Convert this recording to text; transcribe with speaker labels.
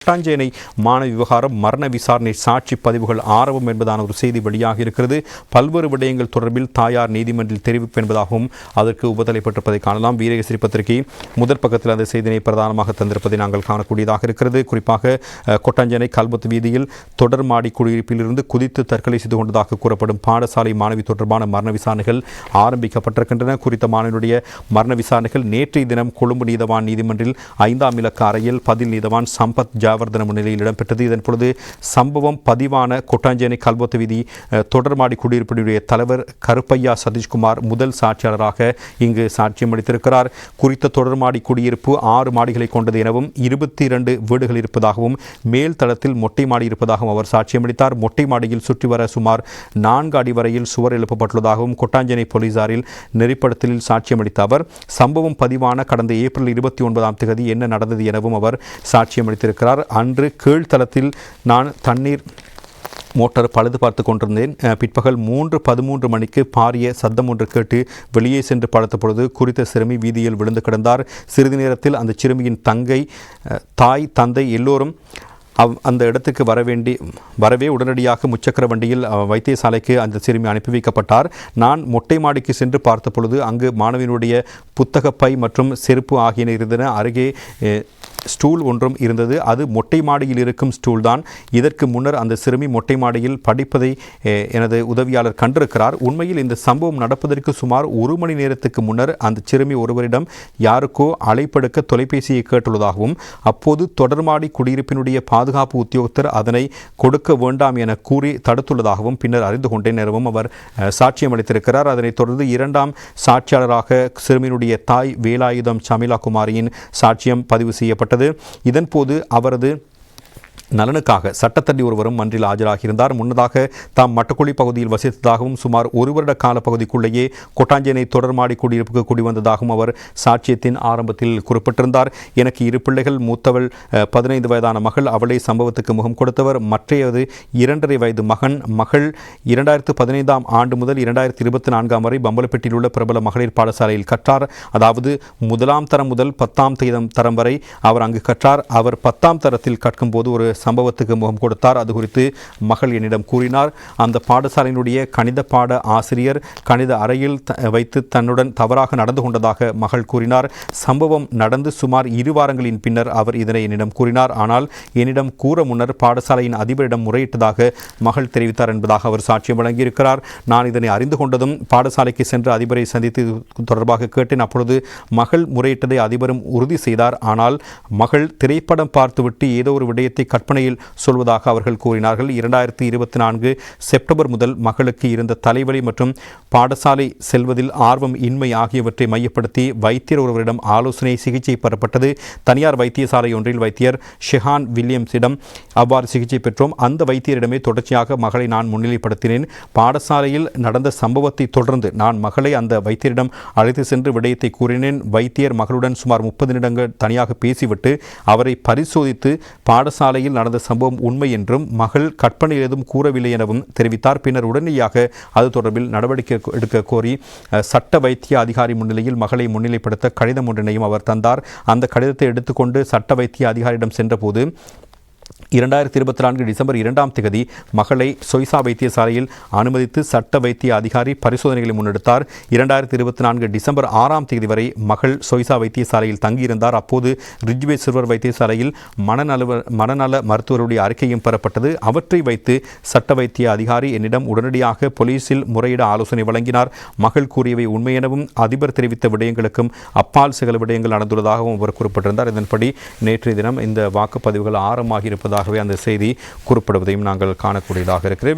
Speaker 1: கொட்டாஞ்சேனை மாணவி விவகாரம் மரண விசாரணை சாட்சி பதிவுகள் ஆரம்பம் என்பதான ஒரு செய்தி வெளியாக இருக்கிறது. பல்வேறு விடயங்கள் தொடர்பில் தாயார் நீதிமன்றில் தெரிவிப்பு என்பதாகவும் அதற்கு உபதலைப்பட்டிருப்பதை காணலாம். வீரகேசரி பத்திரிகை முதல் பக்கத்தில் அந்த செய்தியை பிரதானமாக தந்திருப்பதை நாங்கள் காணக்கூடியதாக இருக்கிறது. குறிப்பாக கொட்டாஞ்சேனை கல்பத்து வீதியில் தொடர் மாடி குடியிருப்பிலிருந்து குதித்து தற்கொலை செய்து கொண்டதாக கூறப்படும் பாடசாலை மாணவி தொடர்பான மரண விசாரணைகள் ஆரம்பிக்கப்பட்டிருக்கின்றன. குறித்த மாணவியுடைய மரண விசாரணைகள் நேற்றைய தினம் கொழும்பு நீதவான் நீதிமன்றில் 5ஆம் இலக்க அறையில் பதில் நீதவான் சம்பத் ஜாவர்தன முன்னிலையில் இடம்பெற்றது. இதன் பொழுது சம்பவம் பதிவான கொட்டாஞ்சேனை கல்பத்து வீதி தொடர்மாடி குடியிருப்பினுடைய தலைவர் கருப்பையா சதீஷ்குமார் முதல் சாட்சியாளராக இங்கு சாட்சியம் அளித்திருக்கிறார். குறித்த தொடர்மாடி குடியிருப்பு 6 மாடிகளை கொண்டது எனவும் 22 வீடுகள் இருப்பதாகவும் மேல் தளத்தில் மொட்டை மாடி இருப்பதாகவும் அவர் சாட்சியம் அளித்தார். மொட்டை மாடியில் சுற்றி வர சுமார் 4 அடி வரையில் சுவர் எழுப்பப்பட்டுள்ளதாகவும் கொட்டாஞ்சேனை போலீசாரில் நெறிப்படுத்தலில் சாட்சியம் அளித்த அவர் சம்பவம் பதிவான கடந்த ஏப்ரல் 29ஆம் தேதி என்ன நடந்தது எனவும் அவர் சாட்சியம் அளித்திருக்கிறார். அன்று கீழ்த்தளத்தில் நான் தண்ணீர் மோட்டார் பழுது பார்த்து கொண்டிருந்தேன். பிற்பகல் 3:13 மணிக்கு பாரிய சத்தம் ஒன்று கேட்டு வெளியே சென்று பார்த்த பொழுது குறித்த சிறுமி வீதியில் விழுந்து கிடந்தார். சிறிது நேரத்தில் அந்த சிறுமியின் தாய் தந்தை எல்லோரும் அந்த இடத்துக்கு வரவே உடனடியாக முச்சக்கர வண்டியில் வைத்தியசாலைக்கு அந்த சிறுமி அனுப்பி வைக்கப்பட்டார். நான் மொட்டை மாடிக்கு சென்று பார்த்த பொழுது அங்கு மாணவியினுடைய புத்தகப்பை மற்றும் செருப்பு ஆகியன இருந்தன. அருகே ஸ்டூல் ஒன்றும் இருந்தது. அது மொட்டை மாடியில் இருக்கும் ஸ்டூல் தான். இதற்கு முன்னர் அந்த சிறுமி மொட்டை மாடியில் படிப்பதை எனது உதவியாளர் கண்டிருக்கிறார். உண்மையில் இந்த சம்பவம் நடப்பதற்கு சுமார் 1 மணி நேரத்துக்கு முன்னர் அந்த சிறுமி ஒருவரிடம் யாருக்கோ அழைப்பெடுக்க தொலைபேசியை கேட்டுள்ளதாகவும் அப்போது தொடர்மாடி குடியிருப்பினுடைய பாதுகாப்பு உத்தியோகத்தர் அதனை கொடுக்க வேண்டாம் என கூறி தடுத்துள்ளதாகவும் பின்னர் அறிந்து கொண்டேன் எனவும் அவர் சாட்சியம் அளித்திருக்கிறார். அதனைத் தொடர்ந்து 2ஆம் சாட்சியாளராக சிறுமியினுடைய தாய் வேலாயுதம் சமிலா குமாரியின் சாட்சியம் பதிவு செய்யப்பட்டது. இதன்போது அவரது நலனுக்காக சட்டத்தரணி ஒருவரும் மன்றில் ஆஜராகியிருந்தார். முன்னதாக தாம் மட்டக்குழி பகுதியில் வசித்ததாகவும் சுமார் 1 வருட கால பகுதிக்குள்ளேயே கொட்டாஞ்சேனை தொடர்மாடி குடியிருப்புக்கு குடிவந்ததாகவும் அவர் சாட்சியத்தின் ஆரம்பத்தில் குறிப்பிட்டிருந்தார். எனக்கு 2 பிள்ளைகள், மூத்தவள் 15 வயதான மகள், அவளே சம்பவத்துக்கு முகம் கொடுத்தவர். மற்றையது 2.5 வயது மகள் 2015ஆம் ஆண்டு முதல் 2024ஆம் வரை பம்பலப்பட்டியில் உள்ள பிரபல மகளிர் பாடசாலையில் கற்றார். அதாவது 1ஆம் தரம் முதல் 10ஆம் தரம் வரை அவர் அங்கு கற்றார். அவர் 10ஆம் தரத்தில் கற்கும்போது ஒரு சம்பவத்துக்கு முகம் கொடுத்தார். அது குறித்து மகள் என்னிடம் கூறினார். அந்த பாடசாலையினுடைய கணித பாட ஆசிரியர் கணித அறையில் வைத்து தன்னுடன் தவறாக நடந்து கொண்டதாக மகள் கூறினார். சம்பவம் நடந்து சுமார் 2 வாரங்களின் பின்னர் அவர் இதனை என்னிடம் கூறினார். ஆனால் என்னிடம் கூற முன்னர் பாடசாலையின் அதிபரிடம் முறையிட்டதாக மகள் தெரிவித்தார் என்பதாக அவர் சாட்சியம் வழங்கியிருக்கிறார். நான் இதனை அறிந்து கொண்டதும் பாடசாலைக்கு சென்று அதிபரை சந்தித்து தொடர்பாக கேட்டேன். அப்பொழுது மகள் முறையிட்டதை அதிபரும் உறுதி செய்தார். ஆனால் மகள் திரைப்படம் பார்த்துவிட்டு ஏதோ ஒரு விடயத்தை கற்பனையில் சொல்வதாக அவர்கள் கூறினார்கள். 2024 செப்டம்பர் முதல் மகளுக்கு இருந்த தலைவலி மற்றும் பாடசாலை செல்வதில் ஆர்வம் இன்மை ஆகியவற்றை மையப்படுத்தி வைத்தியர் ஒருவரிடம் ஆலோசனை சிகிச்சை பெறப்பட்டது. தனியார் வைத்தியசாலை ஒன்றில் வைத்தியர் ஷெஹான் வில்லியம்ஸிடம் அவ்வாறு சிகிச்சை பெற்றோம். அந்த வைத்தியரிடமே தொடர்ச்சியாக மகளை நான் முன்னிலைப்படுத்தினேன். பாடசாலையில் நடந்த சம்பவத்தை தொடர்ந்து நான் மகளை அந்த வைத்தியரிடம் அழைத்து சென்று விடயத்தை கூறினேன். வைத்தியர் மகளுடன் சுமார் 30 நிமிடங்கள் தனியாக பேசிவிட்டு அவரை பரிசோதித்து பாடசாலையில் நடந்த சம்பவம் உண்மை என்றும் மகள் கற்பனை ஏதும் கூறவில்லை எனவும் தெரிவித்தார். பின்னர் உடனடியாக அது தொடர்பில் நடவடிக்கை எடுக்க கோரி சட்ட வைத்திய அதிகாரி முன்னிலையில் மகளை முன்னிலைப்படுத்த கடிதம் ஒன்றினையும் அவர் தந்தார். அந்த கடிதத்தை எடுத்துக்கொண்டு சட்ட வைத்திய அதிகாரியிடம் சென்றபோது 2024 டிசம்பர் 2ஆம் தேதி மகளை சொய்சா வைத்தியசாலையில் அனுமதித்து சட்ட வைத்திய அதிகாரி பரிசோதனைகளை முன்னெடுத்தார். 2024 டிசம்பர் 6ஆம் தேதி வரை மகள் சொய்சா வைத்தியசாலையில் தங்கியிருந்தார். அப்போது ரிஜ்வே சிறுவர் வைத்தியசாலையில் மனநல மருத்துவருடைய அறிக்கையும் பெறப்பட்டது. அவற்றை வைத்து சட்ட வைத்திய அதிகாரி என்னிடம் உடனடியாக போலீசில் முறையிட ஆலோசனை வழங்கினார். மகள் கூறியவை உண்மை எனவும் அதிபர் தெரிவித்த விடயங்களுக்கும் அப்பால் சில விடயங்கள் நடந்துள்ளதாகவும் அவர் குறிப்பிட்டிருந்தார். இதன்படி நேற்றைய தினம் இந்த வாக்குப்பதிவுகள் ஆரம்பமாகி இருப்பதாகவே அந்த செய்தி குறிப்பிடுவதையும் நாங்கள் காணக்கூடியதாக இருக்கிறது.